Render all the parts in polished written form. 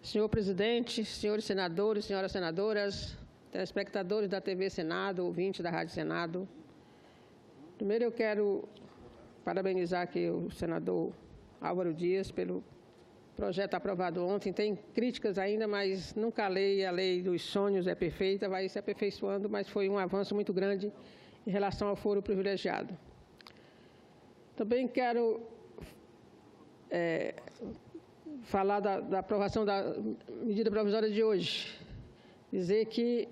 Senhor presidente, senhores senadores, senhoras senadoras, telespectadores da TV Senado, ouvintes da Rádio Senado. Primeiro eu quero parabenizar aqui o senador Álvaro Dias pelo projeto aprovado ontem. Tem críticas ainda, mas nunca a lei dos sonhos é perfeita, vai se aperfeiçoando, mas foi um avanço muito grande em relação ao foro privilegiado. Também quero falar da aprovação da medida provisória de hoje. Dizer que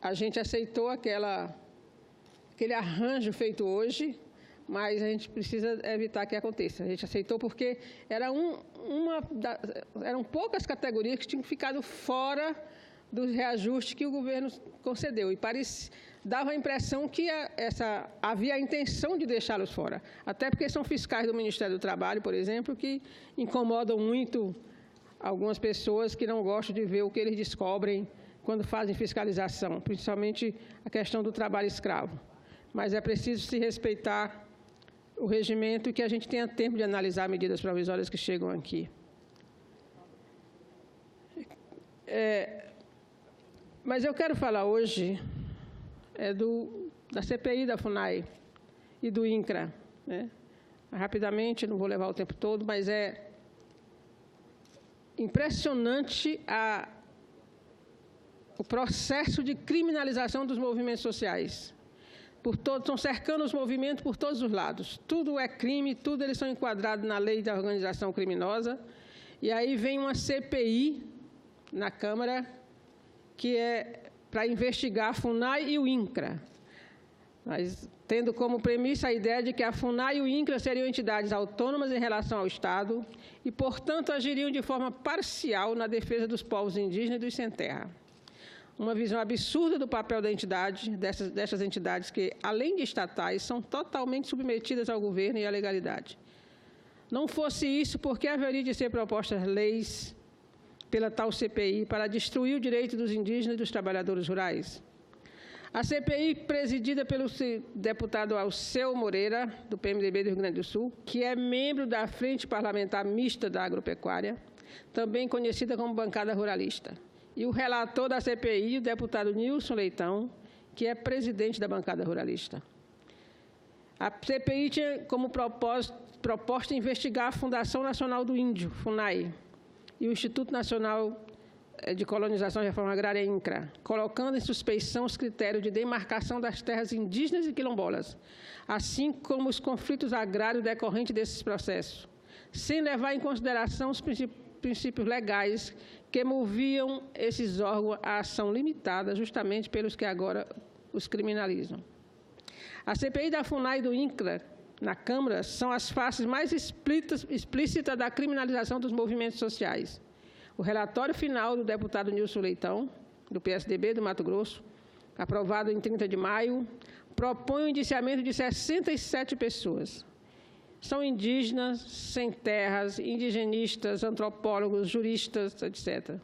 a gente aceitou aquele arranjo feito hoje, mas a gente precisa evitar que aconteça. A gente aceitou porque eram poucas categorias que tinham ficado fora do reajuste que o governo concedeu. E dava a impressão que havia a intenção de deixá-los fora. Até porque são fiscais do Ministério do Trabalho, por exemplo, que incomodam muito algumas pessoas que não gostam de ver o que eles descobrem quando fazem fiscalização, principalmente a questão do trabalho escravo. Mas é preciso se respeitar o regimento e que a gente tenha tempo de analisar medidas provisórias que chegam aqui. Mas eu quero falar hoje da CPI da FUNAI e do INCRA. Né? Rapidamente, não vou levar o tempo todo, mas é impressionante o processo de criminalização dos movimentos sociais. Estão cercando os movimentos por todos os lados. Tudo é crime, tudo eles são enquadrados na lei da organização criminosa. E aí vem uma CPI na Câmara, que é para investigar a FUNAI e o INCRA. Mas tendo como premissa a ideia de que a FUNAI e o INCRA seriam entidades autônomas em relação ao Estado e, portanto, agiriam de forma parcial na defesa dos povos indígenas e dos sem-terra. Uma visão absurda do papel dessas entidades que, além de estatais, são totalmente submetidas ao governo e à legalidade. Não fosse isso, por que haveria de ser propostas leis pela tal CPI para destruir o direito dos indígenas e dos trabalhadores rurais? A CPI, presidida pelo deputado Alceu Moreira, do PMDB do Rio Grande do Sul, que é membro da Frente Parlamentar Mista da Agropecuária, também conhecida como Bancada Ruralista. E o relator da CPI, o deputado Nilson Leitão, que é presidente da Bancada Ruralista. A CPI tinha como proposta investigar a Fundação Nacional do Índio, FUNAI, e o Instituto Nacional de Colonização e Reforma Agrária, INCRA, colocando em suspeição os critérios de demarcação das terras indígenas e quilombolas, assim como os conflitos agrários decorrentes desses processos, sem levar em consideração os princípios legais que moviam esses órgãos à ação limitada justamente pelos que agora os criminalizam. A CPI da FUNAI e do INCRA na Câmara são as faces mais explícitas da criminalização dos movimentos sociais. O relatório final do deputado Nilson Leitão, do PSDB do Mato Grosso, aprovado em 30 de maio, propõe o indiciamento de 67 pessoas. São indígenas, sem terras, indigenistas, antropólogos, juristas, etc.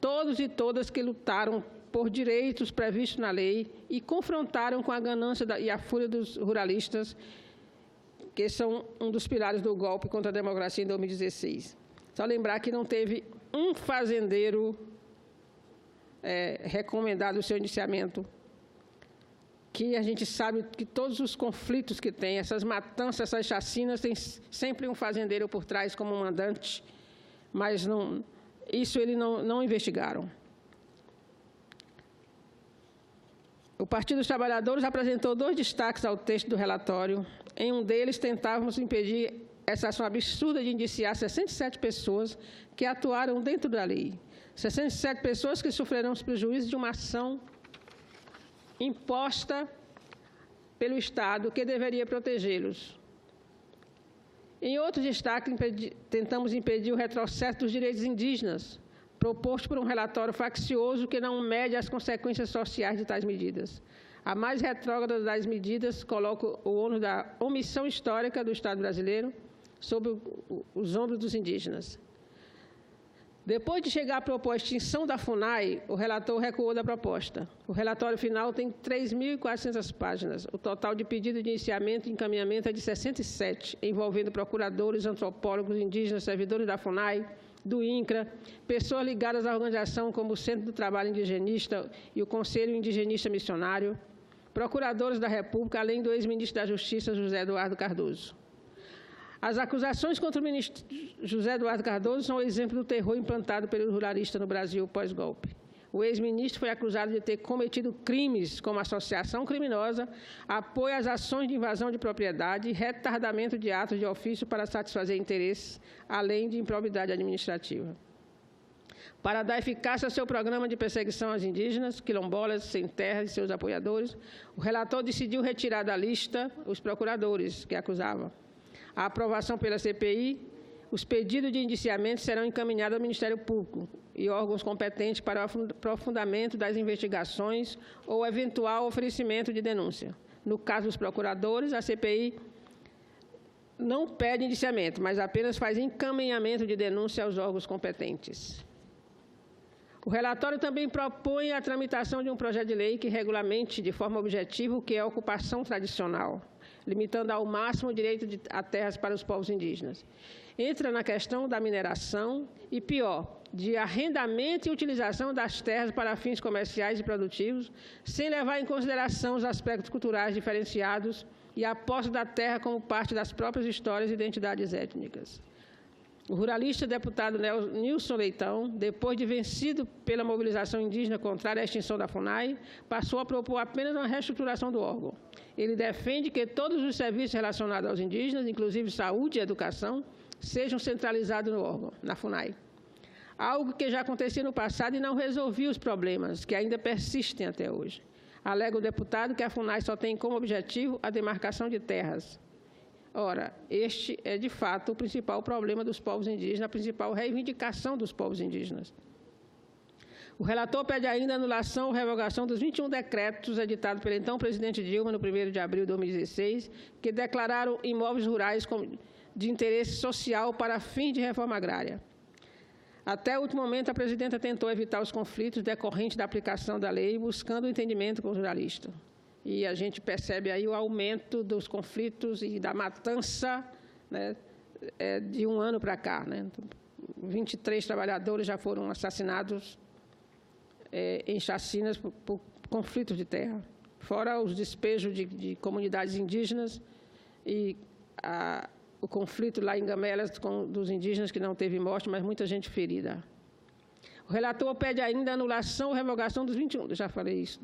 Todos e todas que lutaram por direitos previstos na lei e confrontaram com a ganância e a fúria dos ruralistas, que são um dos pilares do golpe contra a democracia em 2016. Só lembrar que não teve um fazendeiro recomendado o seu indiciamento, que a gente sabe que todos os conflitos que tem, essas matanças, essas chacinas, tem sempre um fazendeiro por trás como mandante, mas isso eles não investigaram. O Partido dos Trabalhadores apresentou 2 destaques ao texto do relatório. Em um deles, tentávamos impedir essa ação absurda de indiciar 67 pessoas que atuaram dentro da lei. 67 pessoas que sofrerão os prejuízos de uma ação imposta pelo Estado, que deveria protegê-los. Em outro destaque, tentamos impedir o retrocesso dos direitos indígenas, proposto por um relatório faccioso que não mede as consequências sociais de tais medidas. A mais retrógrada das medidas coloca o ônus da omissão histórica do Estado brasileiro sobre os ombros dos indígenas. Depois de chegar a propor a extinção da FUNAI, o relator recuou da proposta. O relatório final tem 3.400 páginas. O total de pedido de iniciamento e encaminhamento é de 67, envolvendo procuradores, antropólogos, indígenas, servidores da FUNAI, do INCRA, pessoas ligadas à organização como o Centro do Trabalho Indigenista e o Conselho Indigenista Missionário, procuradores da República, além do ex-ministro da Justiça, José Eduardo Cardoso. As acusações contra o ministro José Eduardo Cardoso são o exemplo do terror implantado pelo ruralista no Brasil pós-golpe. O ex-ministro foi acusado de ter cometido crimes como associação criminosa, apoio às ações de invasão de propriedade e retardamento de atos de ofício para satisfazer interesses, além de improbidade administrativa. Para dar eficácia ao seu programa de perseguição aos indígenas, quilombolas, sem terra e seus apoiadores, o relator decidiu retirar da lista os procuradores que acusavam. A aprovação pela CPI, os pedidos de indiciamento serão encaminhados ao Ministério Público e órgãos competentes para o aprofundamento das investigações ou eventual oferecimento de denúncia. No caso dos procuradores, a CPI não pede indiciamento, mas apenas faz encaminhamento de denúncia aos órgãos competentes. O relatório também propõe a tramitação de um projeto de lei que regulamente de forma objetiva o que é ocupação tradicional, limitando ao máximo o direito a terras para os povos indígenas. Entra na questão da mineração e, pior, de arrendamento e utilização das terras para fins comerciais e produtivos, sem levar em consideração os aspectos culturais diferenciados e a posse da terra como parte das próprias histórias e identidades étnicas. O ruralista deputado Nilson Leitão, depois de vencido pela mobilização indígena contrária à extinção da FUNAI, passou a propor apenas uma reestruturação do órgão. Ele defende que todos os serviços relacionados aos indígenas, inclusive saúde e educação, sejam centralizados no órgão, na FUNAI. Algo que já acontecia no passado e não resolvia os problemas, que ainda persistem até hoje. Alega o deputado que a FUNAI só tem como objetivo a demarcação de terras. Ora, este é, de fato, o principal problema dos povos indígenas, a principal reivindicação dos povos indígenas. O relator pede ainda a anulação ou revogação dos 21 decretos editados pelo então presidente Dilma, no 1º de abril de 2016, que declararam imóveis rurais de interesse social para fins de reforma agrária. Até o último momento, a presidenta tentou evitar os conflitos decorrentes da aplicação da lei, buscando o entendimento com o ruralista. E a gente percebe aí o aumento dos conflitos e da matança, né, de um ano para cá. Né? 23 trabalhadores já foram assassinados em chacinas por conflitos de terra, fora os despejos de comunidades indígenas e o conflito lá em Gamelas dos indígenas, que não teve morte, mas muita gente ferida. O relator pede ainda a anulação ou revogação dos 21, já falei isso.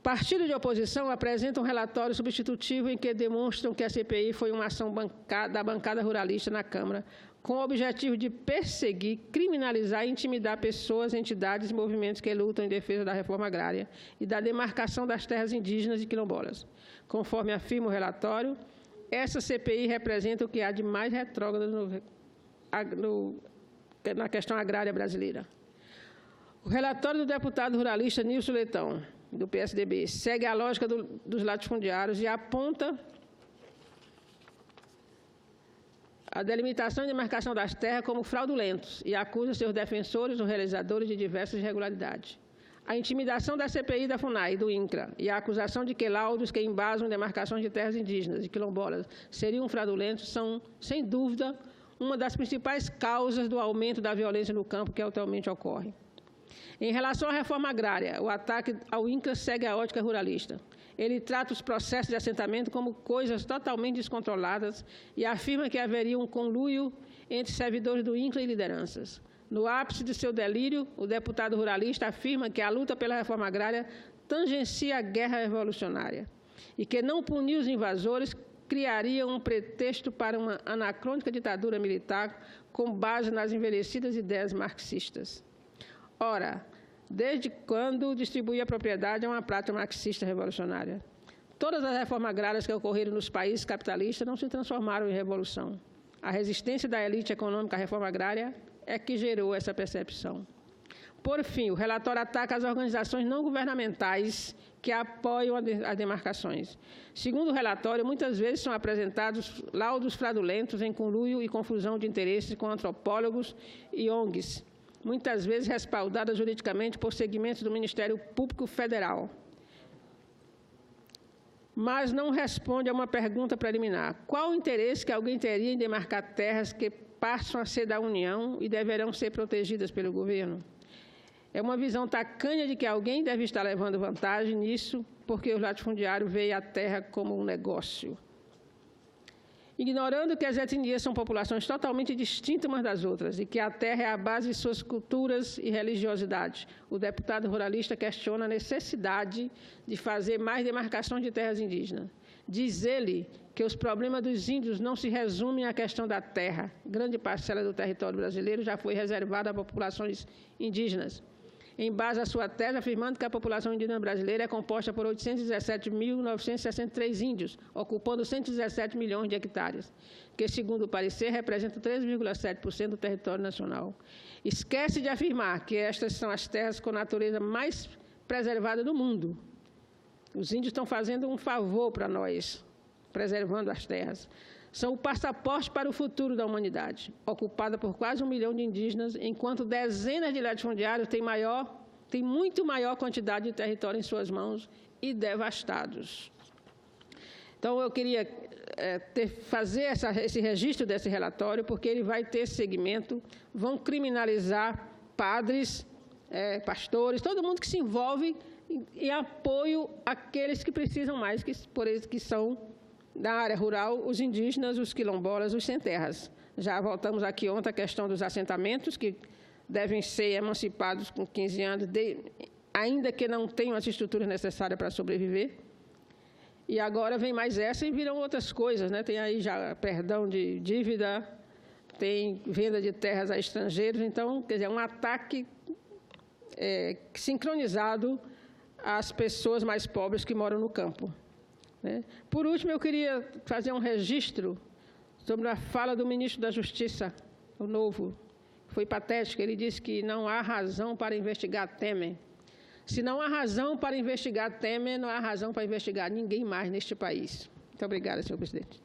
Partidos de oposição apresentam um relatório substitutivo em que demonstram que a CPI foi uma ação da bancada ruralista na Câmara, com o objetivo de perseguir, criminalizar e intimidar pessoas, entidades e movimentos que lutam em defesa da reforma agrária e da demarcação das terras indígenas e quilombolas. Conforme afirma o relatório, essa CPI representa o que há de mais retrógrado na questão agrária brasileira. O relatório do deputado ruralista Nilson Leitão, do PSDB, segue a lógica dos latifundiários e aponta a delimitação e demarcação das terras como fraudulentos e acusa seus defensores ou realizadores de diversas irregularidades. A intimidação da CPI da FUNAI e do INCRA e a acusação de que laudos que embasam demarcações de terras indígenas e quilombolas seriam fraudulentos são, sem dúvida, uma das principais causas do aumento da violência no campo que atualmente ocorre. Em relação à reforma agrária, o ataque ao INCRA segue a ótica ruralista. Ele trata os processos de assentamento como coisas totalmente descontroladas e afirma que haveria um conluio entre servidores do INCRA e lideranças. No ápice de seu delírio, o deputado ruralista afirma que a luta pela reforma agrária tangencia a guerra revolucionária e que não punir os invasores criaria um pretexto para uma anacrônica ditadura militar com base nas envelhecidas ideias marxistas. Ora, desde quando distribuir a propriedade é uma prática marxista revolucionária? Todas as reformas agrárias que ocorreram nos países capitalistas não se transformaram em revolução. A resistência da elite econômica à reforma agrária é que gerou essa percepção. Por fim, o relatório ataca as organizações não governamentais que apoiam as demarcações. Segundo o relatório, muitas vezes são apresentados laudos fraudulentos em conluio e confusão de interesses com antropólogos e ONGs, muitas vezes respaldadas juridicamente por segmentos do Ministério Público Federal. Mas não responde a uma pergunta preliminar. Qual o interesse que alguém teria em demarcar terras que passam a ser da União e deverão ser protegidas pelo governo. É uma visão tacanha de que alguém deve estar levando vantagem nisso, porque os latifundiários veem a terra como um negócio. Ignorando que as etnias são populações totalmente distintas umas das outras e que a terra é a base de suas culturas e religiosidade, o deputado ruralista questiona a necessidade de fazer mais demarcações de terras indígenas. Diz ele que os problemas dos índios não se resumem à questão da terra. Grande parcela do território brasileiro já foi reservada a populações indígenas. Em base à sua tese, afirmando que a população indígena brasileira é composta por 817.963 índios, ocupando 117 milhões de hectares, que, segundo o parecer, representa 3,7% do território nacional. Esquece de afirmar que estas são as terras com natureza mais preservada do mundo. Os índios estão fazendo um favor para nós, preservando as terras. São o passaporte para o futuro da humanidade, ocupada por quase 1 milhão de indígenas, enquanto dezenas de latifundiários têm muito maior quantidade de território em suas mãos e devastados. Então, eu queria fazer esse registro desse relatório, porque ele vai ter segmento, vão criminalizar padres, pastores, todo mundo que se envolve em apoio àqueles que precisam mais, que são da área rural, os indígenas, os quilombolas, os sem terras. Já voltamos aqui ontem à questão dos assentamentos, que devem ser emancipados com 15 anos, ainda que não tenham as estruturas necessárias para sobreviver. E agora vem mais essa e viram outras coisas, né? Tem aí já perdão de dívida, tem venda de terras a estrangeiros. Então, quer dizer, um ataque sincronizado às pessoas mais pobres que moram no campo. Por último, eu queria fazer um registro sobre a fala do ministro da Justiça, o novo. Foi patético, ele disse que não há razão para investigar Temer. Se não há razão para investigar Temer, não há razão para investigar ninguém mais neste país. Muito obrigada, senhor presidente.